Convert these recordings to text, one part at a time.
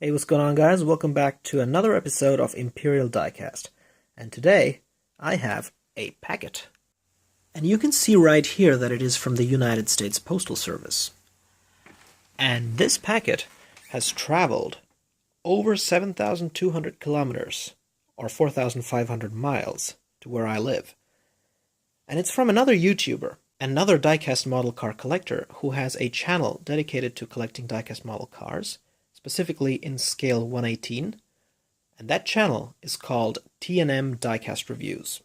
Hey, what's going on, guys? Welcome back to another episode of Imperial Diecast. And today, I have a packet. And you can see right here that it is from the United States Postal Service. And this packet has traveled over 7,200 kilometers, or 4,500 miles, to where I live. And it's from another YouTuber, another diecast model car collector, who has a channel dedicated to collecting diecast model cars, specifically in scale 118, and that channel is called T&M Diecast Reviews.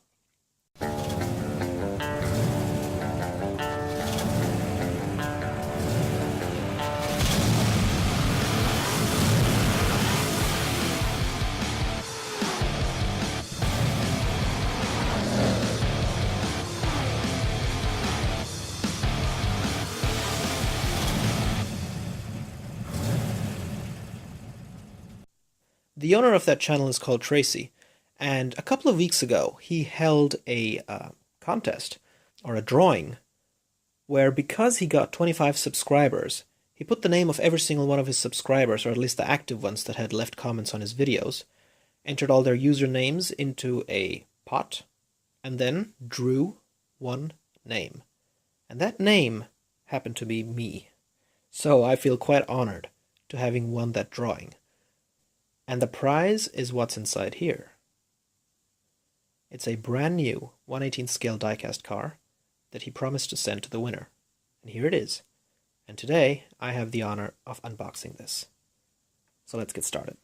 The owner of that channel is called Tracy, and a couple of weeks ago he held a contest, or a drawing, where because he got 25 subscribers, he put the name of every single one of his subscribers, or at least the active ones that had left comments on his videos, entered all their usernames into a pot, and then drew one name. And that name happened to be me. So I feel quite honored to having won that drawing. And the prize is what's inside here. It's a brand new 1/18 scale diecast car that he promised to send to the winner. And here it is. And today I have the honor of unboxing this. So let's get started.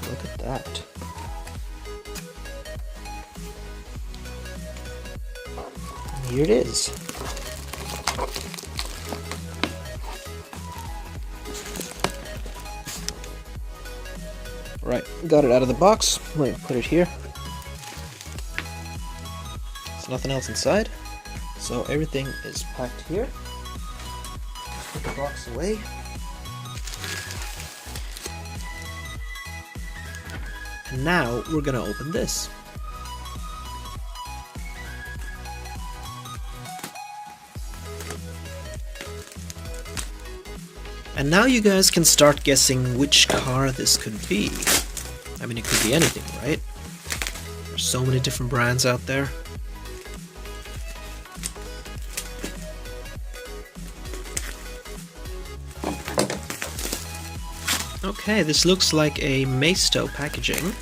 Look at that. And here it is. Right, got it out of the box. Let me put it here. There's nothing else inside, so everything is packed here. Put the box away. And now we're gonna open this. And now you guys can start guessing which car this could be. I mean, it could be anything, right? There's so many different brands out there. Okay, this looks like a Maisto packaging,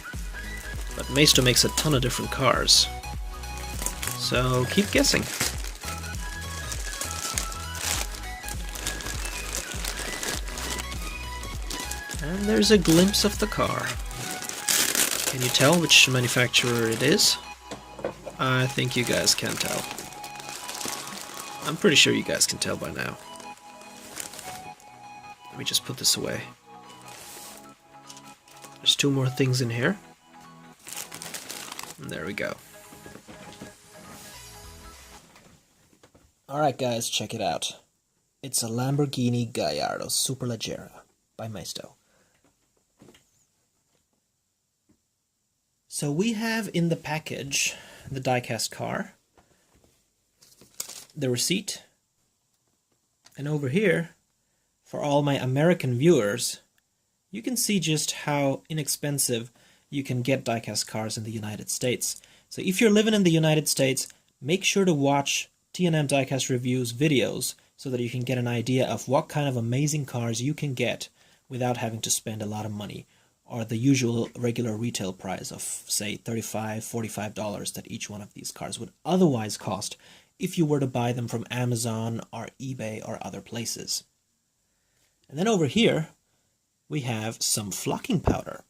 but Maisto makes a ton of different cars. So keep guessing. And there's a glimpse of the car. Can you tell which manufacturer it is? I think you guys can tell. I'm pretty sure you guys can tell by now. Let me just put this away. There's two more things in here. And there we go. Alright guys, check it out. It's a Lamborghini Gallardo Superleggera by Maisto. So we have in the package the diecast car, the receipt, and over here, for all my American viewers, you can see just how inexpensive you can get diecast cars in the United States. So if you're living in the United States, make sure to watch T&M Diecast Reviews videos so that you can get an idea of what kind of amazing cars you can get without having to spend a lot of money, or the usual regular retail price of, say, $35, $45 that each one of these cars would otherwise cost if you were to buy them from Amazon or eBay or other places. And then over here, we have some flocking powder.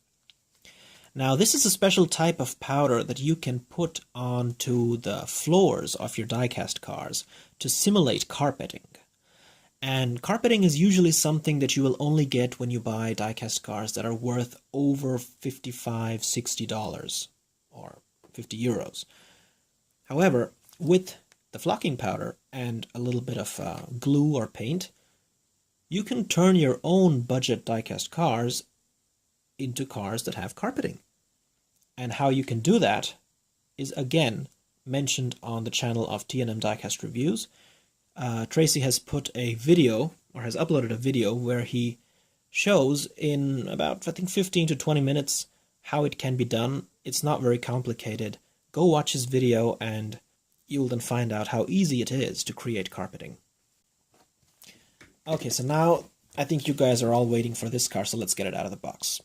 Now, this is a special type of powder that you can put onto the floors of your diecast cars to simulate carpeting. And carpeting is usually something that you will only get when you buy diecast cars that are worth over $55, $60 or 50 euros. However, with the flocking powder and a little bit of glue or paint, you can turn your own budget diecast cars into cars that have carpeting. And how you can do that is again mentioned on the channel of T&M Diecast Reviews. Tracy has put a video, or has uploaded a video, where he shows in about, I think, 15 to 20 minutes how it can be done. It's not very complicated. Go watch his video and you'll then find out how easy it is to create carpeting. Okay, so now I think you guys are all waiting for this car, so let's get it out of the box.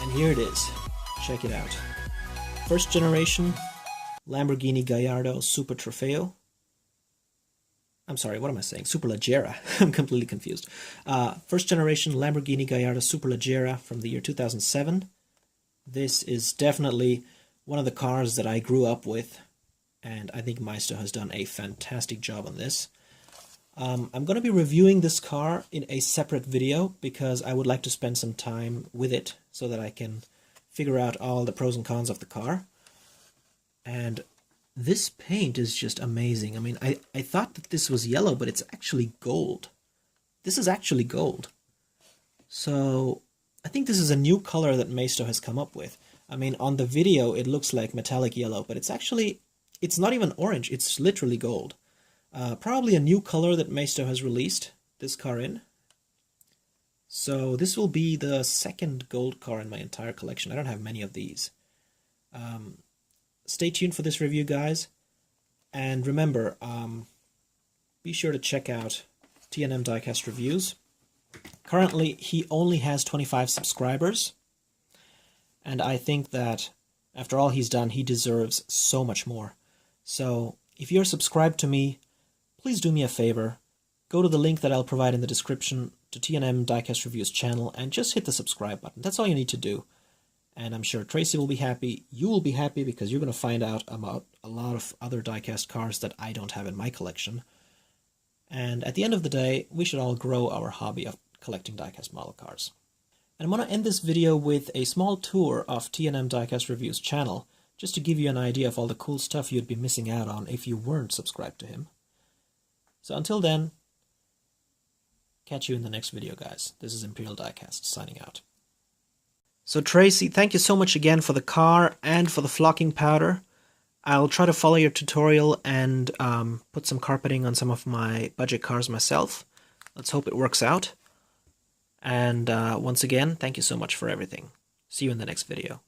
And here it is. Check it out. First generation Lamborghini Gallardo Super Trofeo. I'm sorry, what am I saying? Superleggera. I'm completely confused. First generation Lamborghini Gallardo Superleggera from the year 2007. This is definitely one of the cars that I grew up with, and I think Maisto has done a fantastic job on this. I'm going to be reviewing this car in a separate video because I would like to spend some time with it so that I can figure out all the pros and cons of the car. And this paint is just amazing. I mean, I thought that this was yellow, but it's actually gold. This is actually gold. So I think this is a new color that Maisto has come up with. I mean, on the video it looks like metallic yellow, but it's not even orange, it's literally gold. Probably a new color that Maisto has released this car in. So this will be the second gold car in my entire collection. I don't have many of these. Stay tuned for this review, guys. And remember, be sure to check out T&M Diecast Reviews. Currently, he only has 25 subscribers. And I think that after all he's done, he deserves so much more. So if you're subscribed to me, please do me a favor. Go to the link that I'll provide in the description to T&M Diecast Reviews channel and just hit the subscribe button. That's all you need to do. And I'm sure Tracy will be happy. You will be happy because you're going to find out about a lot of other diecast cars that I don't have in my collection. And at the end of the day, we should all grow our hobby of collecting diecast model cars. And I'm going to end this video with a small tour of T&M Diecast Reviews channel, just to give you an idea of all the cool stuff you'd be missing out on if you weren't subscribed to him. So until then, catch you in the next video, guys. This is Imperial Diecast signing out. So Tracy, thank you so much again for the car and for the flocking powder. I'll try to follow your tutorial and put some carpeting on some of my budget cars myself. Let's hope it works out. And once again, thank you so much for everything. See you in the next video.